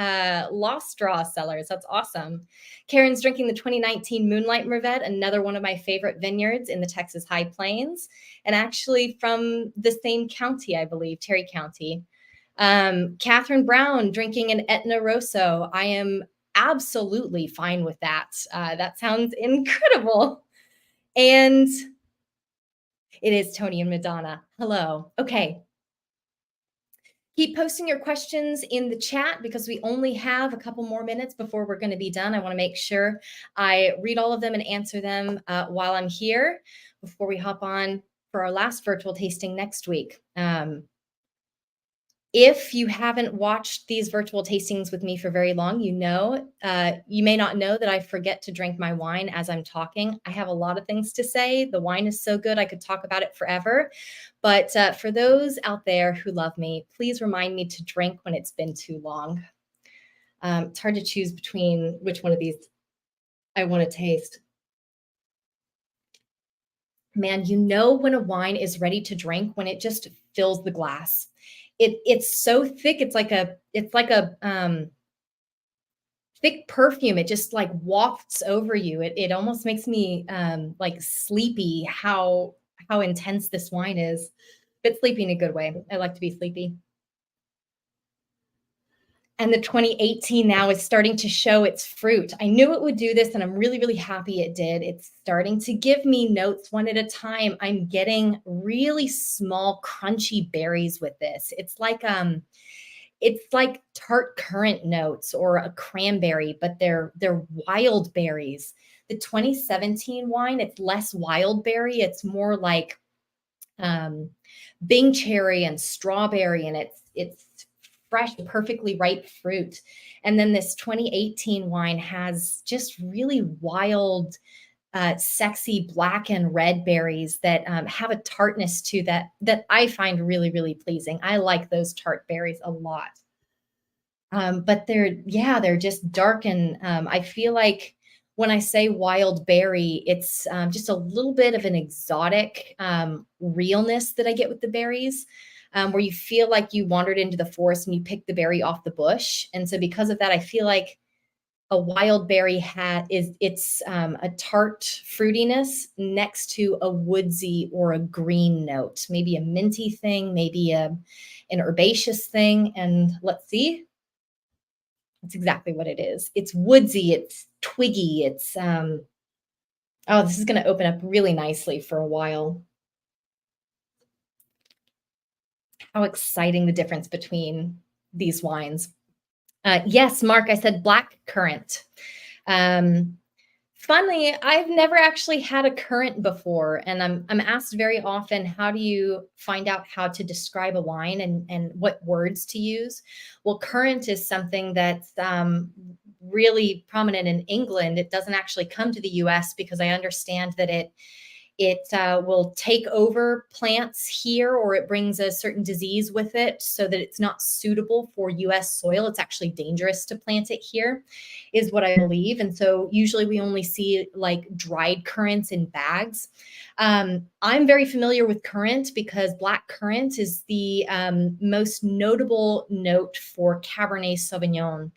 Lost Straw Cellars. That's awesome. Karen's drinking the 2019 Moonlight Mervet, another one of my favorite vineyards in the Texas High Plains, and actually from the same county, I believe, Terry County. Catherine Brown drinking an Etna Rosso. I am absolutely fine with that. That sounds incredible. And it is Tony and Madonna. Hello. Okay. Keep posting your questions in the chat because we only have a couple more minutes before we're going to be done. I want to make sure I read all of them and answer them while I'm here before we hop on for our last virtual tasting next week. If you haven't watched these virtual tastings with me for very long, you may not know that I forget to drink my wine as I'm talking. I have a lot of things to say. The wine is so good, I could talk about it forever. But for those out there who love me, please remind me to drink when it's been too long. It's hard to choose between which one of these I want to taste. Man, you know when a wine is ready to drink when it just fills the glass. It's so thick. It's like a thick perfume. It just like wafts over you. It almost makes me like sleepy. How intense this wine is, but sleepy in a good way. I like to be sleepy. And the 2018 now is starting to show its fruit. I knew it would do this, and I'm really, really happy it did. It's starting to give me notes one at a time. I'm getting really small, crunchy berries with this. It's like tart currant notes or a cranberry, but they're wild berries. The 2017 wine, it's less wild berry. It's more like Bing cherry and strawberry, and it's fresh, perfectly ripe fruit. And then this 2018 wine has just really wild, sexy black and red berries that have a tartness to that I find really, really pleasing. I like those tart berries a lot. But they're just dark, and I feel like when I say wild berry, it's just a little bit of an exotic realness that I get with the berries. Where you feel like you wandered into the forest and you picked the berry off the bush. And so because of that, I feel like a wild berry it's a tart fruitiness next to a woodsy or a green note, maybe a minty thing, maybe an herbaceous thing. And let's see, that's exactly what it is. It's woodsy, it's twiggy, it's oh, this is going to open up really nicely for a while. How exciting the difference between these wines. Yes, Mark, I said black currant. Funnily, I've never actually had a currant before, and I'm asked very often, how do you find out how to describe a wine and what words to use? Well, currant is something that's really prominent in England. It doesn't actually come to the US because I understand that It will take over plants here, or it brings a certain disease with it so that it's not suitable for US soil. It's actually dangerous to plant it here, is what I believe. And so usually we only see like dried currants in bags. I'm very familiar with currant because black currant is the most notable note for Cabernet Sauvignon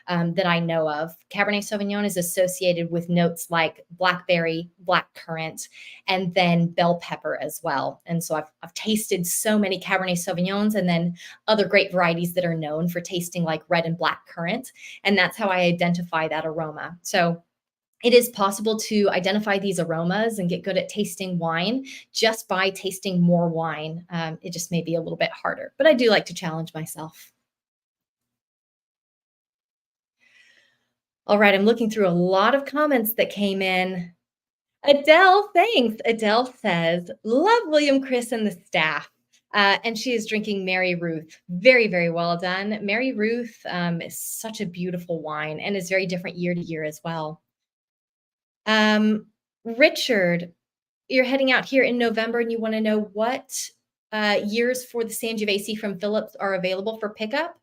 that I know of. Cabernet Sauvignon is associated with notes like blackberry, black currant, and then bell pepper as well. And so I've tasted so many Cabernet Sauvignons and then other great varieties that are known for tasting like red and black currant. And that's how I identify that aroma. So it is possible to identify these aromas and get good at tasting wine just by tasting more wine. It just may be a little bit harder, but I do like to challenge myself. All right, I'm looking through a lot of comments that came in. Adele, thanks. Adele says, love William Chris and the staff. And she is drinking Mary Ruth. Very, very well done. Mary Ruth is such a beautiful wine and is very different year to year as well. Richard, you're heading out here in November and you want to know what years for the Sangiovese from Phillips are available for pickup.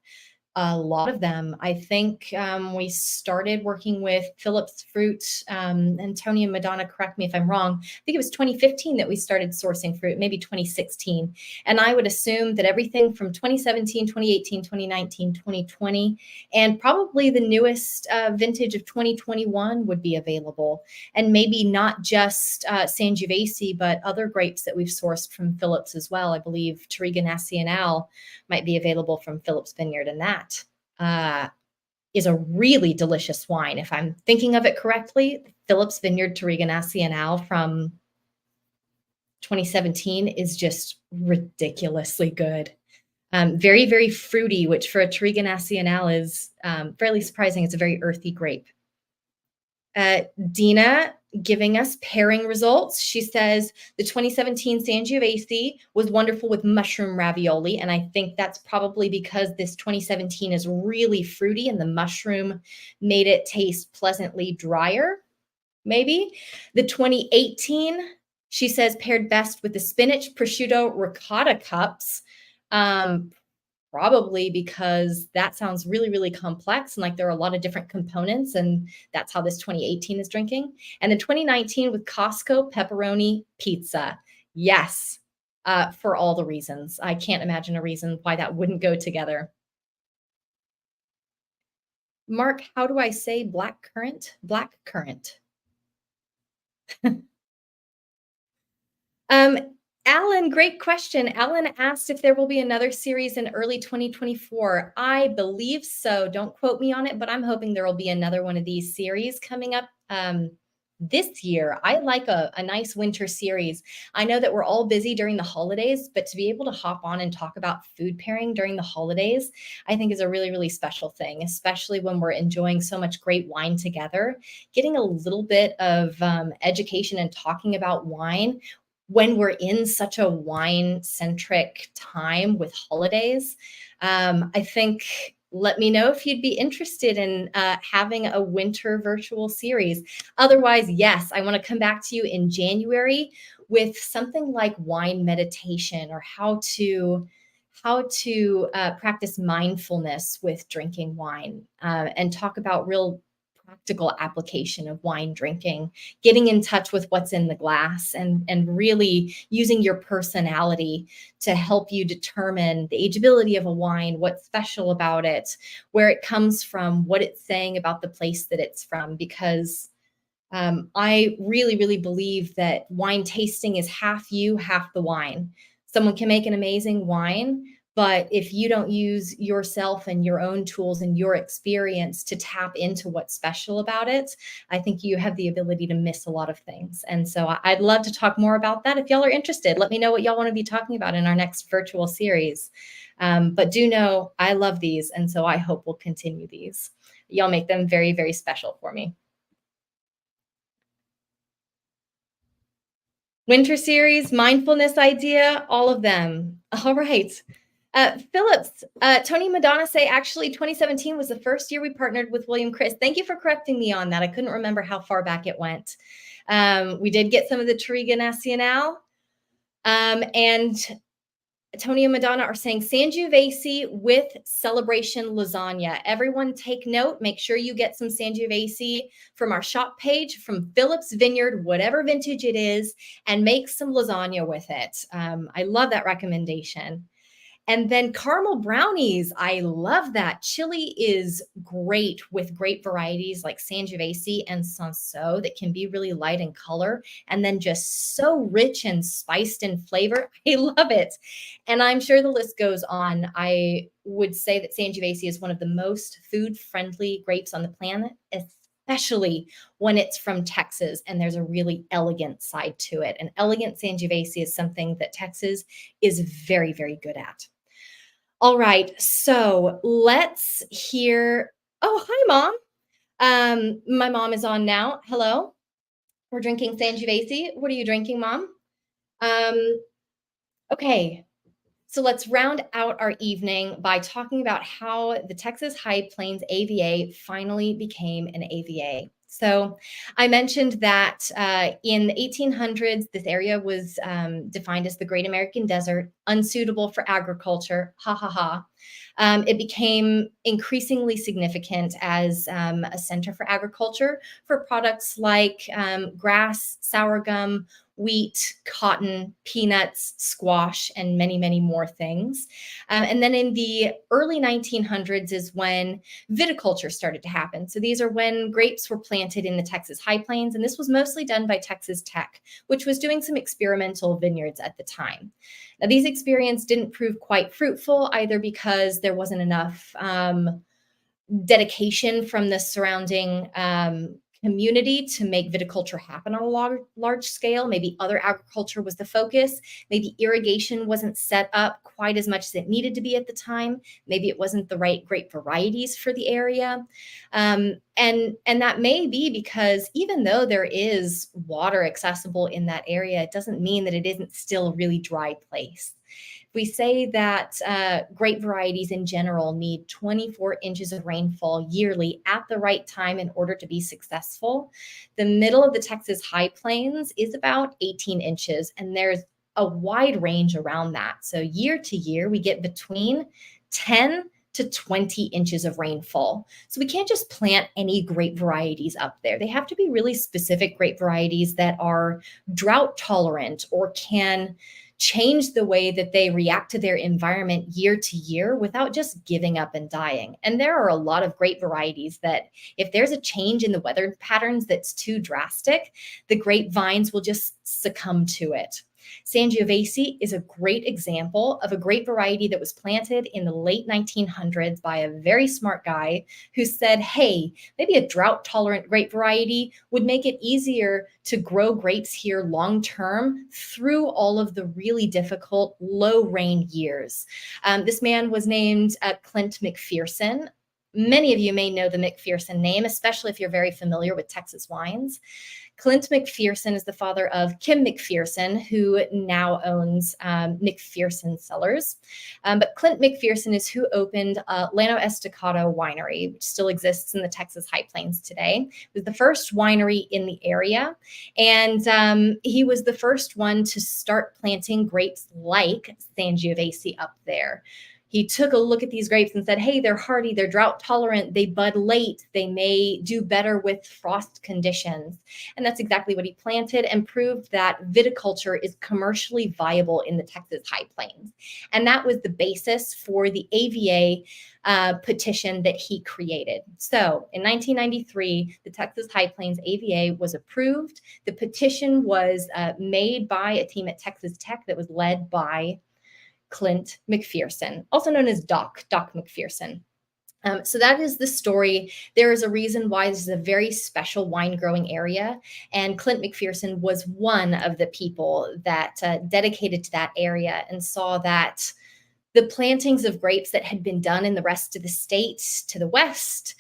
A lot of them. I think we started working with Phillips Fruit. And Tony and Madonna, correct me if I'm wrong. I think it was 2015 that we started sourcing fruit, maybe 2016. And I would assume that everything from 2017, 2018, 2019, 2020, and probably the newest vintage of 2021 would be available. And maybe not just Sangiovese, but other grapes that we've sourced from Phillips as well. I believe Touriga Nacional might be available from Phillips Vineyard, and that is a really delicious wine. If I'm thinking of it correctly, Phillips Vineyard Touriga Nacional from 2017 is just ridiculously good. Very, very fruity, which for a Touriga Nacional is fairly surprising. It's a very earthy grape. Dina giving us pairing results. She says the 2017 Sangiovese was wonderful with mushroom ravioli. And I think that's probably because this 2017 is really fruity and the mushroom made it taste pleasantly drier, maybe. The 2018, she says, paired best with the spinach prosciutto ricotta cups. Probably because that sounds really, really complex and like there are a lot of different components, and that's how this 2018 is drinking. And the 2019 with Costco pepperoni pizza. Yes, for all the reasons. I can't imagine a reason why that wouldn't go together. Mark, how do I say black currant? Black currant. Um, Alan, great question. Alan asked if there will be another series in early 2024. I believe so. Don't quote me on it, but I'm hoping there will be another one of these series coming up this year. I like a nice winter series. I know that we're all busy during the holidays, but to be able to hop on and talk about food pairing during the holidays, I think is a really, really special thing, especially when we're enjoying so much great wine together. Getting a little bit of education and talking about wine when we're in such a wine-centric time with holidays, I think let me know if you'd be interested in having a winter virtual series. Otherwise, yes, I want to come back to you in January with something like wine meditation or how to practice mindfulness with drinking wine and talk about real practical application of wine drinking, getting in touch with what's in the glass and really using your personality to help you determine the ageability of a wine, what's special about it, where it comes from, what it's saying about the place that it's from. Because I really, really believe that wine tasting is half you, half the wine. Someone can make an amazing wine, but if you don't use yourself and your own tools and your experience to tap into what's special about it, I think you have the ability to miss a lot of things. And so I'd love to talk more about that. If y'all are interested, let me know what y'all want to be talking about in our next virtual series. But do know I love these. And so I hope we'll continue these. Y'all make them very, very special for me. Winter series, mindfulness idea, all of them. All right. Phillips, Tony Madonna say, actually, 2017 was the first year we partnered with William Chris. Thank you for correcting me on that. I couldn't remember how far back it went. We did get some of the Touriga Nacional. And Tony and Madonna are saying Sangiovese with celebration lasagna. Everyone take note. Make sure you get some Sangiovese from our shop page from Phillips Vineyard, whatever vintage it is, and make some lasagna with it. I love that recommendation. And then caramel brownies. I love that. Chili is great with grape varieties like Sangiovese and Sanso that can be really light in color and then just so rich and spiced in flavor. I love it. And I'm sure the list goes on. I would say that Sangiovese is one of the most food-friendly grapes on the planet, especially when it's from Texas and there's a really elegant side to it. An elegant Sangiovese is something that Texas is very, very good at. All right, so let's hear. Oh, hi, Mom. My mom is on now. Hello. We're drinking Sangiovese. What are you drinking, Mom? Um, okay, so let's round out our evening by talking about how the Texas High Plains AVA finally became an AVA. So I mentioned that in the 1800s, this area was defined as the Great American Desert, unsuitable for agriculture. Ha ha ha. It became increasingly significant as a center for agriculture for products like grass, sorghum, wheat, cotton, peanuts, squash, and many, many more things. And then in the early 1900s is when viticulture started to happen. So these are when grapes were planted in the Texas High Plains, and this was mostly done by Texas Tech, which was doing some experimental vineyards at the time. Now, these experiments didn't prove quite fruitful either because there wasn't enough dedication from the surrounding community to make viticulture happen on a large scale. Maybe other agriculture was the focus. Maybe irrigation wasn't set up quite as much as it needed to be at the time. Maybe it wasn't the right grape varieties for the area. And that may be because even though there is water accessible in that area, it doesn't mean that it isn't still a really dry place. We say that grape varieties in general need 24 inches of rainfall yearly at the right time in order to be successful. The middle of the Texas High Plains is about 18 inches, and there's a wide range around that. So year to year, we get between 10 to 20 inches of rainfall. So we can't just plant any grape varieties up there. They have to be really specific grape varieties that are drought tolerant or can change the way that they react to their environment year to year without just giving up and dying. And there are a lot of grape varieties that if there's a change in the weather patterns that's too drastic, the grapevines will just succumb to it. Sangiovese is a great example of a grape variety that was planted in the late 1900s by a very smart guy who said, hey, maybe a drought tolerant grape variety would make it easier to grow grapes here long term through all of the really difficult low rain years. This man was named Clint McPherson. Many of you may know the McPherson name, especially if you're very familiar with Texas wines. Clint McPherson is the father of Kim McPherson, who now owns McPherson Cellars. But Clint McPherson is who opened Llano Estacado Winery, which still exists in the Texas High Plains today. It was the first winery in the area. And he was the first one to start planting grapes like Sangiovese up there. He took a look at these grapes and said, hey, they're hardy, they're drought tolerant, they bud late, they may do better with frost conditions. And that's exactly what he planted and proved that viticulture is commercially viable in the Texas High Plains. And that was the basis for the AVA petition that he created. So in 1993, the Texas High Plains AVA was approved. The petition was made by a team at Texas Tech that was led by Clint McPherson, also known as Doc McPherson. So that is the story. There is a reason why this is a very special wine growing area. And Clint McPherson was one of the people that dedicated to that area and saw that the plantings of grapes that had been done in the rest of the state, to the west,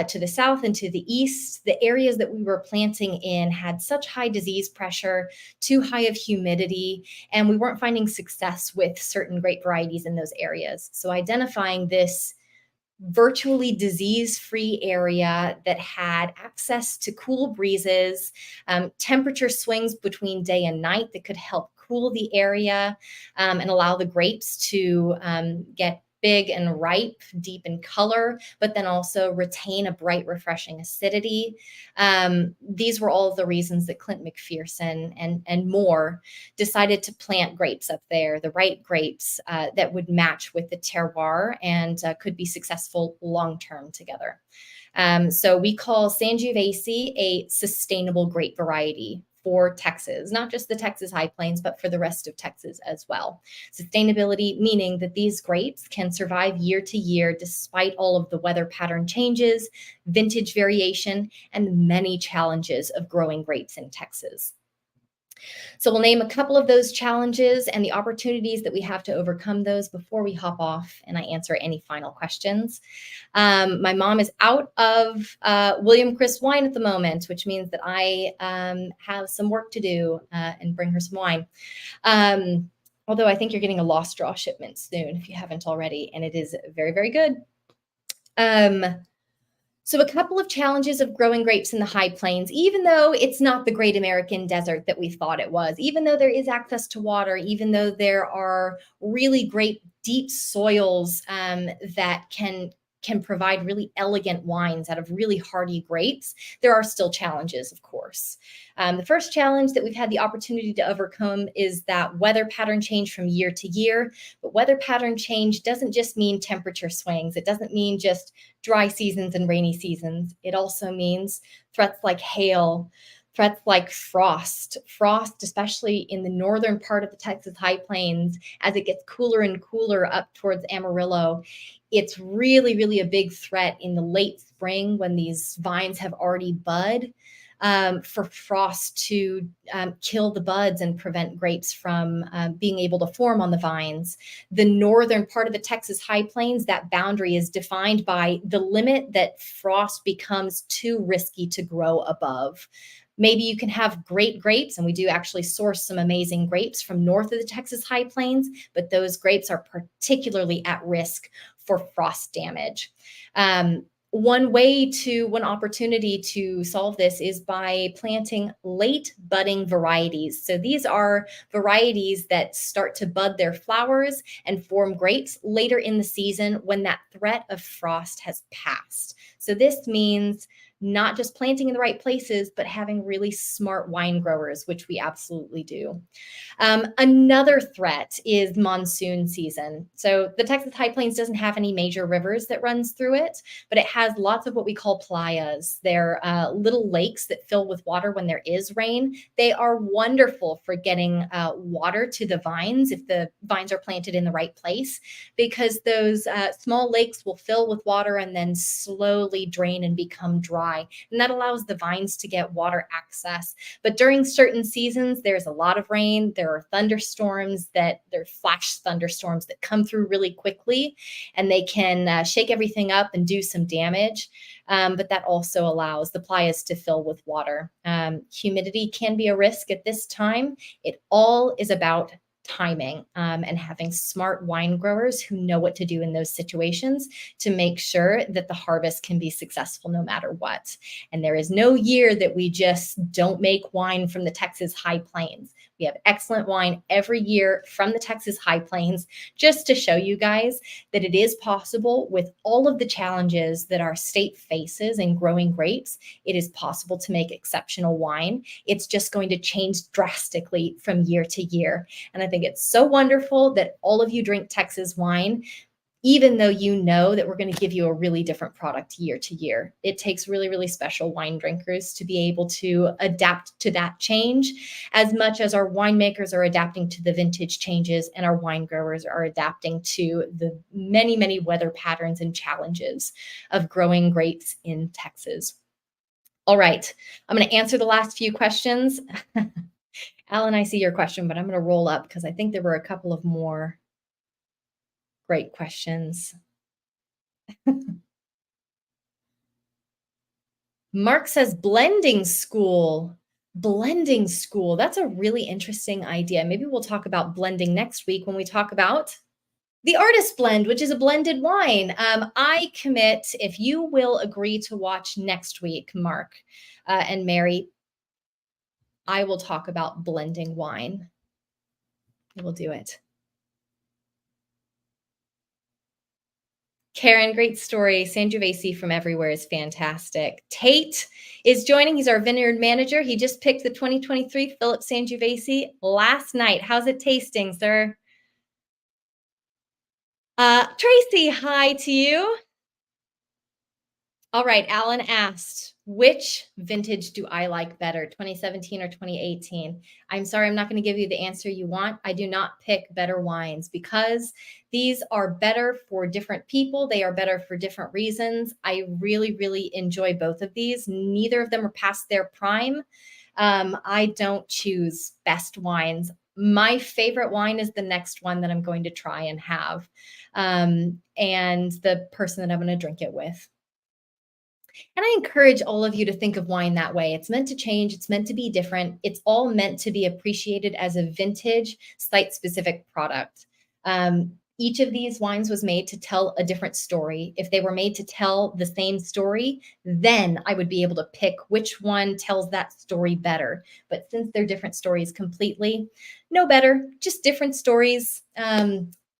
to the south, and to the east, the areas that we were planting in had such high disease pressure, too high of humidity, and we weren't finding success with certain grape varieties in those areas. So identifying this virtually disease-free area that had access to cool breezes, temperature swings between day and night that could help cool the area, and allow the grapes to get big and ripe, deep in color, but then also retain a bright, refreshing acidity. These were all of the reasons that Clint McPherson and more decided to plant grapes up there, the right grapes that would match with the terroir and could be successful long term together. So we call Sangiovese a sustainable grape variety for Texas, not just the Texas High Plains, but for the rest of Texas as well. Sustainability meaning that these grapes can survive year to year despite all of the weather pattern changes, vintage variation, and many challenges of growing grapes in Texas. So we'll name a couple of those challenges and the opportunities that we have to overcome those before we hop off and I answer any final questions. My mom is out of William Chris wine at the moment, which means that I have some work to do and bring her some wine. Although I think you're getting a Lost Draw shipment soon if you haven't already, and it is very, very good. So a couple of challenges of growing grapes in the high plains, even though it's not the great American desert that we thought it was, even though there is access to water, even though there are really great deep soils that can provide really elegant wines out of really hardy grapes, there are still challenges, of course. The first challenge that we've had the opportunity to overcome is that weather pattern change from year to year. But weather pattern change doesn't just mean temperature swings. It doesn't mean just dry seasons and rainy seasons. It also means threats like hail, threats like frost, especially in the northern part of the Texas High Plains, as it gets cooler and cooler up towards Amarillo. It's really, really a big threat in the late spring when these vines have already bud, for frost to kill the buds and prevent grapes from being able to form on the vines. The northern part of the Texas High Plains, that boundary is defined by the limit that frost becomes too risky to grow above. Maybe you can have great grapes, and we do actually source some amazing grapes from north of the Texas High Plains, but those grapes are particularly at risk for frost damage. One opportunity to solve this is by planting late budding varieties. So these are varieties that start to bud their flowers and form grapes later in the season when that threat of frost has passed. So this means not just planting in the right places, but having really smart wine growers, which we absolutely do. Another threat is monsoon season. So the Texas High Plains doesn't have any major rivers that runs through it, but it has lots of what we call playas. They're little lakes that fill with water when there is rain. They are wonderful for getting water to the vines if the vines are planted in the right place, because those small lakes will fill with water and then slowly drain and become dry. And that allows the vines to get water access. But during certain seasons, there's a lot of rain. There are flash thunderstorms that come through really quickly, and they can shake everything up and do some damage. But that also allows the playas to fill with water. Humidity can be a risk at this time. It all is about timing and having smart wine growers who know what to do in those situations to make sure that the harvest can be successful no matter what. And there is no year that we just don't make wine from the Texas High Plains. We have excellent wine every year from the Texas High Plains, just to show you guys that it is possible with all of the challenges that our state faces in growing grapes. It is possible to make exceptional wine. It's just going to change drastically from year to year. And I think it's so wonderful that all of you drink Texas wine, even though you know that we're going to give you a really different product year to year. It takes really, really special wine drinkers to be able to adapt to that change, as much as our winemakers are adapting to the vintage changes and our wine growers are adapting to the many, many weather patterns and challenges of growing grapes in Texas. All right, I'm going to answer the last few questions. Alan, I see your question, but I'm going to roll up because I think there were a couple of more great questions. Mark says blending school. Blending school. That's a really interesting idea. Maybe we'll talk about blending next week when we talk about The Artist Blend, which is a blended wine. I commit, if you will agree to watch next week, Mark and Mary, I will talk about blending wine. I will do it. Karen, great story. Sangiovese from everywhere is fantastic. Tate is joining. He's our vineyard manager. He just picked the 2023 Phillips Sangiovese last night. How's it tasting, sir? Tracy, hi to you. All right, Alan asked, which vintage do I like better, 2017 or 2018? I'm sorry, I'm not going to give you the answer you want. I do not pick better wines because these are better for different people. They are better for different reasons. I really, really enjoy both of these. Neither of them are past their prime. I don't choose best wines. My favorite wine is the next one that I'm going to try and have, and the person that I'm going to drink it with. And I encourage all of you to think of wine that way. It's meant to change, it's meant to be different. It's all meant to be appreciated as a vintage, site specific product. Each of these wines was made to tell a different story. If they were made to tell the same story, then I would be able to pick which one tells that story better. But since they're different stories completely, no better, just different stories.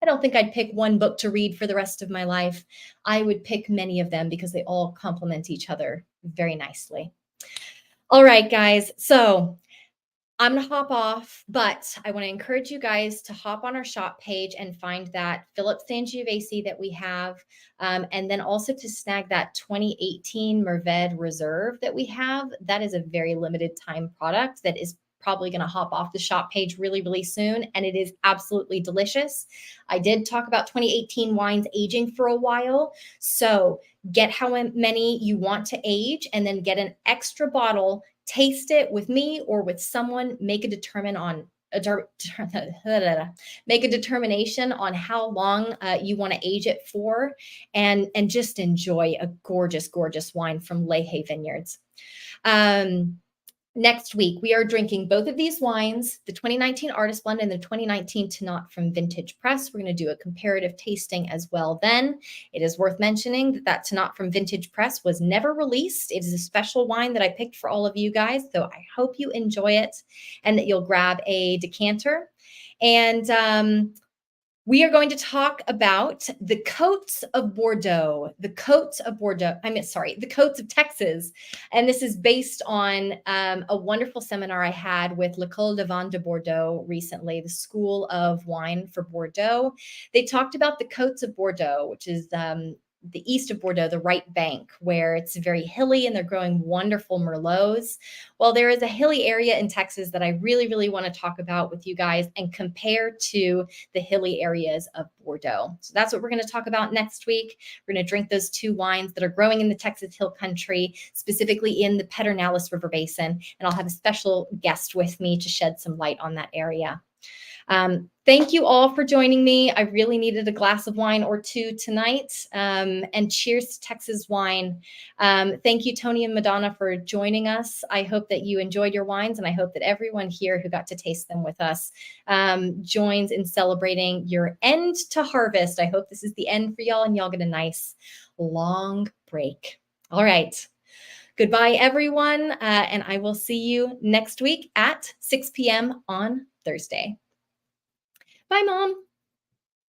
I don't think I'd pick one book to read for the rest of my life. I would pick many of them because they all complement each other very nicely. All right, guys. So I'm going to hop off, but I want to encourage you guys to hop on our shop page and find that Phillips Sangiovese that we have, and then also to snag that 2018 Merved Reserve that we have. That is a very limited time product that is probably going to hop off the shop page really, really soon, and it is absolutely delicious. I did talk about 2018 wines aging for a while, so get how many you want to age, and then get an extra bottle. Taste it with me or with someone. Make a determination on how long you want to age it for, and just enjoy a gorgeous, gorgeous wine from Lehigh Vineyards. Next week, we are drinking both of these wines, the 2019 Artist Blend and the 2019 Tannat from Vintage Press. We're going to do a comparative tasting as well then. It is worth mentioning that that Tannat from Vintage Press was never released. It is a special wine that I picked for all of you guys, so I hope you enjoy it and that you'll grab a decanter. And we are going to talk about the coats of Bordeaux, the coats of Texas. And this is based on a wonderful seminar I had with l'École de Vin de Bordeaux recently, the School of Wine for Bordeaux. They talked about the coats of Bordeaux, which is the east of Bordeaux, the right bank, where it's very hilly and they're growing wonderful Merlots. Well, there is a hilly area in Texas that I really, really want to talk about with you guys and compare to the hilly areas of Bordeaux. So that's what we're going to talk about next week. We're going to drink those two wines that are growing in the Texas Hill Country, specifically in the Pedernales River Basin. And I'll have a special guest with me to shed some light on that area. Thank you all for joining me. I really needed a glass of wine or two tonight. And cheers to Texas wine. Thank you, Tony and Madonna, for joining us. I hope that you enjoyed your wines, and I hope that everyone here who got to taste them with us joins in celebrating your end to harvest. I hope this is the end for y'all and y'all get a nice long break. All right. Goodbye, everyone. And I will see you next week at 6 p.m. on Thursday. Bye, Mom.